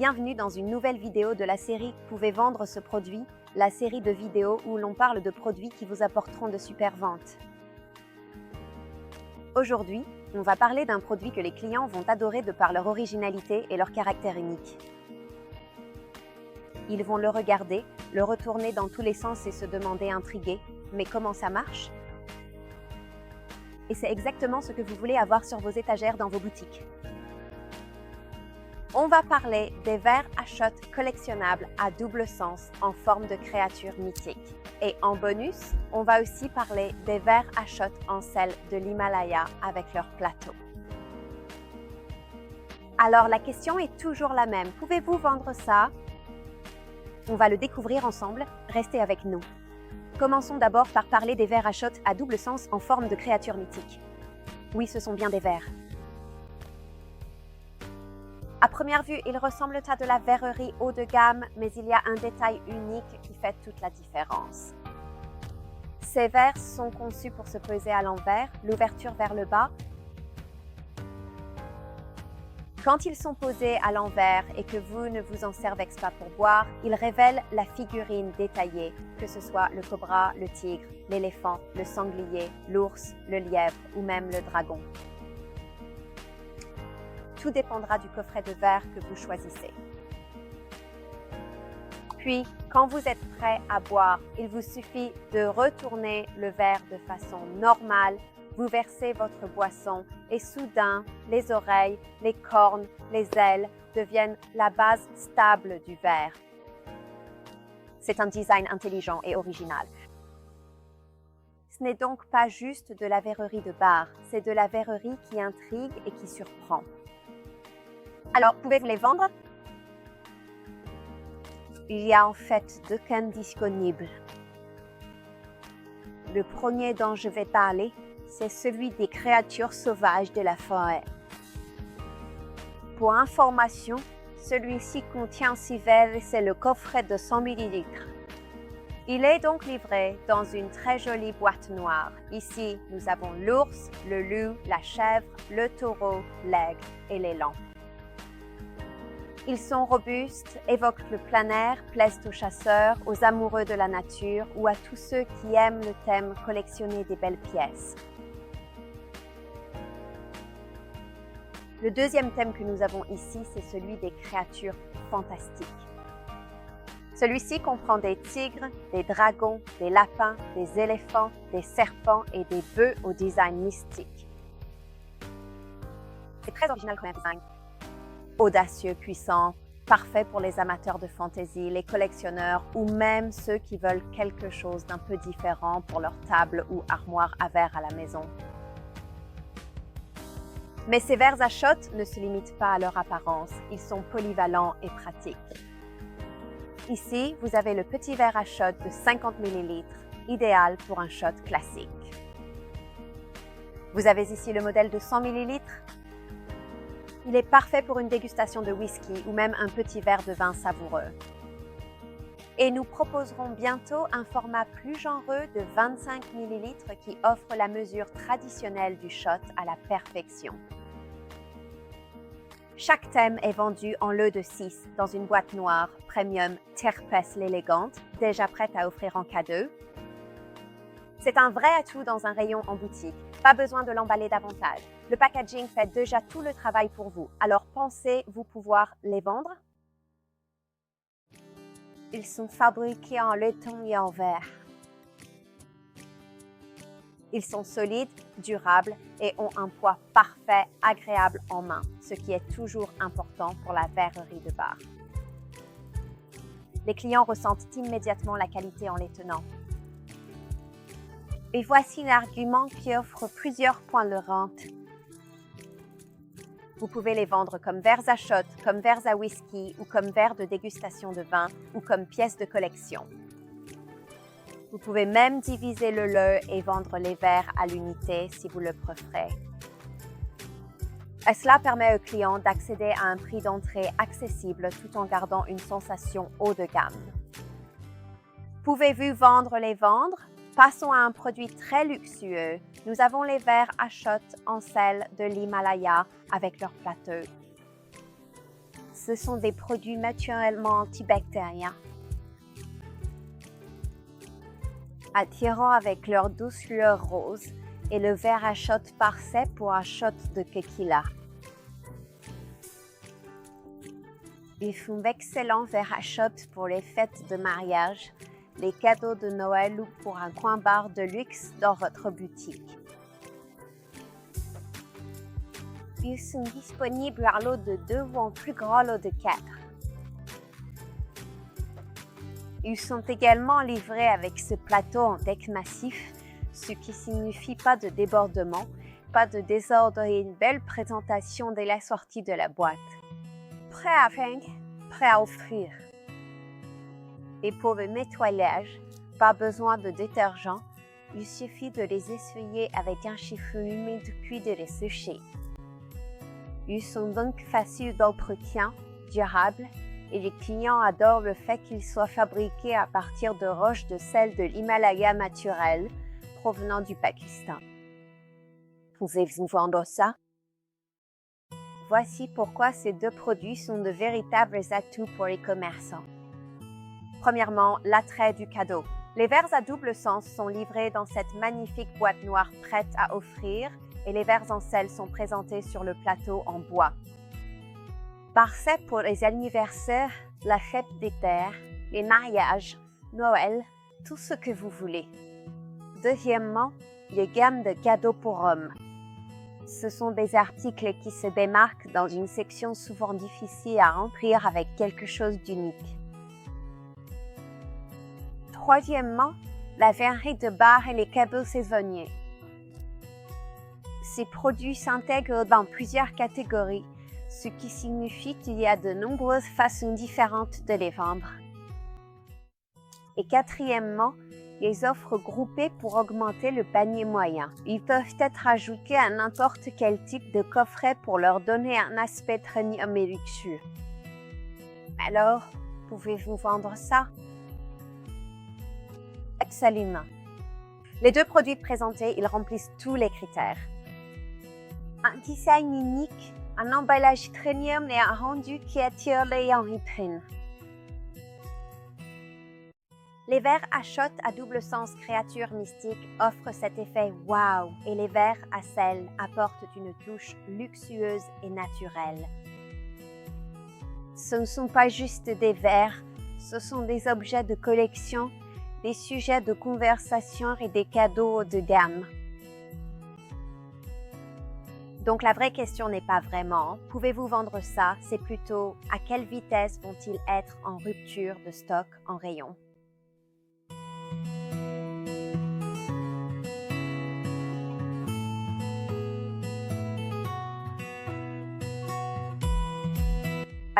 bienvenue dans une nouvelle vidéo de la série « Pouvez vendre ce produit », la série de vidéos où l'on parle de produits qui vous apporteront de super ventes. Aujourd'hui, on va parler d'un produit que les clients vont adorer de par leur originalité et leur caractère unique. Ils vont le regarder, le retourner dans tous les sens et se demander intrigués « Mais comment ça marche ?» Et c'est exactement ce que vous voulez avoir sur vos étagères dans vos boutiques. On va parler des verres à shot collectionnables à double sens en forme de créatures mythiques. Et en bonus, on va aussi parler des verres à shot en sel de l'Himalaya avec leur plateau. Alors la question est toujours la même. Pouvez-vous vendre ça? On va le découvrir ensemble. Restez avec nous. Commençons d'abord par parler des verres à shot à double sens en forme de créatures mythiques. Oui, ce sont bien des verres. À première vue, ils ressemblent à de la verrerie haut de gamme, mais il y a un détail unique qui fait toute la différence. Ces verres sont conçus pour se poser à l'envers, l'ouverture vers le bas. Quand ils sont posés à l'envers et que vous ne vous en servez pas pour boire, ils révèlent la figurine détaillée, que ce soit le cobra, le tigre, l'éléphant, le sanglier, l'ours, le lièvre ou même le dragon. Tout dépendra du coffret de verre que vous choisissez. Puis, quand vous êtes prêt à boire, il vous suffit de retourner le verre de façon normale, vous versez votre boisson et soudain, les oreilles, les cornes, les ailes deviennent la base stable du verre. C'est un design intelligent et original. Ce n'est donc pas juste de la verrerie de bar, c'est de la verrerie qui intrigue et qui surprend. Alors, pouvez-vous les vendre? Il y a en fait deux cannes disponibles. Le premier dont je vais parler, c'est celui des créatures sauvages de la forêt. Pour information, celui-ci contient 6 verres et c'est le coffret de 100 ml. Il est donc livré dans une très jolie boîte noire. Ici, nous avons l'ours, le loup, la chèvre, le taureau, l'aigle et l'élan. Ils sont robustes, évoquent le plein air, plaisent aux chasseurs, aux amoureux de la nature ou à tous ceux qui aiment le thème collectionner des belles pièces. Le deuxième thème que nous avons ici, c'est celui des créatures fantastiques. Celui-ci comprend des tigres, des dragons, des lapins, des éléphants, des serpents et des bœufs au design mystique. C'est très original comme design. Audacieux, puissant, parfait pour les amateurs de fantaisie, les collectionneurs ou même ceux qui veulent quelque chose d'un peu différent pour leur table ou armoire à verre à la maison. Mais ces verres à shot ne se limitent pas à leur apparence, ils sont polyvalents et pratiques. Ici, vous avez le petit verre à shot de 50 ml, idéal pour un shot classique. Vous avez ici le modèle de 100 ml. Il est parfait pour une dégustation de whisky ou même un petit verre de vin savoureux. Et nous proposerons bientôt un format plus généreux de 25 ml qui offre la mesure traditionnelle du shot à la perfection. Chaque thème est vendu en lot de 6 dans une boîte noire premium Terpes l'élégante, déjà prête à offrir en cadeau. C'est un vrai atout dans un rayon en boutique. Pas besoin de l'emballer davantage. Le packaging fait déjà tout le travail pour vous. Alors pensez-vous pouvoir les vendre? Ils sont fabriqués en laiton et en verre. Ils sont solides, durables et ont un poids parfait, agréable en main, ce qui est toujours important pour la verrerie de bar. Les clients ressentent immédiatement la qualité en les tenant. Et voici l'argument qui offre plusieurs points de rente. Vous pouvez les vendre comme verres à shot, comme verres à whisky ou comme verres de dégustation de vin ou comme pièces de collection. Vous pouvez même diviser le lot et vendre les verres à l'unité si vous le préférez. Et cela permet aux clients d'accéder à un prix d'entrée accessible tout en gardant une sensation haut de gamme. Pouvez-vous les vendre? Passons à un produit très luxueux. Nous avons les verres à shot en sel de l'Himalaya avec leur plateau. Ce sont des produits naturellement antibactériens, attirant avec leur douce lueur rose et le verre à shot parfait pour un shot de tequila. Ils font d'excellents verres à shot pour les fêtes de mariage, les cadeaux de Noël ou pour un coin bar de luxe dans votre boutique. Ils sont disponibles en lot de 2 ou en plus grand lot de 4. Ils sont également livrés avec ce plateau en deck massif, ce qui signifie pas de débordement, pas de désordre et une belle présentation dès la sortie de la boîte. Prêt à vendre, prêt à offrir. Et pour le nettoyage, pas besoin de détergent, il suffit de les essuyer avec un chiffon humide puis de les sécher. Ils sont donc faciles d'entretien, durables, et les clients adorent le fait qu'ils soient fabriqués à partir de roches de sel de l'Himalaya naturel provenant du Pakistan. Pouvez-vous vendre ça? Voici pourquoi ces 2 produits sont de véritables atouts pour les commerçants. Premièrement, l'attrait du cadeau. Les verres à double sens sont livrés dans cette magnifique boîte noire prête à offrir et les verres en sel sont présentés sur le plateau en bois. Parfait pour les anniversaires, la fête des terres, les mariages, Noël, tout ce que vous voulez. Deuxièmement, les gammes de cadeaux pour hommes. Ce sont des articles qui se démarquent dans une section souvent difficile à remplir avec quelque chose d'unique. Troisièmement, la verrerie de bar et les cadeaux saisonniers. Ces produits s'intègrent dans plusieurs catégories, ce qui signifie qu'il y a de nombreuses façons différentes de les vendre. Et quatrièmement, les offres groupées pour augmenter le panier moyen. Ils peuvent être ajoutés à n'importe quel type de coffret pour leur donner un aspect premium et luxueux. Alors, pouvez-vous vendre ça? Absolument. Les 2 produits présentés, ils remplissent tous les critères. Un design unique, un emballage premium et un rendu qui attire l'œil en vitrine. Les verres à shot à double sens créatures mystiques offrent cet effet wow et les verres à sel apportent une touche luxueuse et naturelle. Ce ne sont pas juste des verres, ce sont des objets de collection, des sujets de conversation et des cadeaux de gamme. Donc la vraie question n'est pas vraiment « Pouvez-vous vendre ça ?» C'est plutôt « À quelle vitesse vont-ils être en rupture de stock en rayon ?»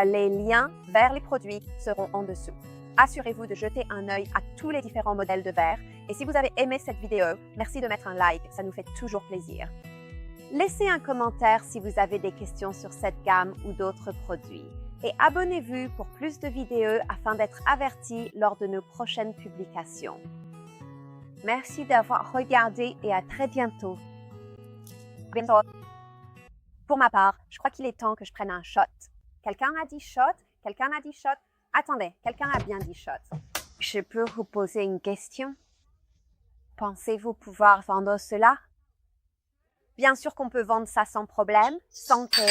Les liens vers les produits seront en dessous. Assurez-vous de jeter un œil à tous les différents modèles de verres et si vous avez aimé cette vidéo, merci de mettre un like, ça nous fait toujours plaisir. Laissez un commentaire si vous avez des questions sur cette gamme ou d'autres produits. Et abonnez-vous pour plus de vidéos afin d'être averti lors de nos prochaines publications. Merci d'avoir regardé et à très bientôt. Pour ma part, je crois qu'il est temps que je prenne un shot. Quelqu'un a dit shot? Quelqu'un a dit shot? Attendez, quelqu'un a bien dit shot. Je peux vous poser une question? Pensez-vous pouvoir vendre cela? Bien sûr qu'on peut vendre ça sans problème. Santé.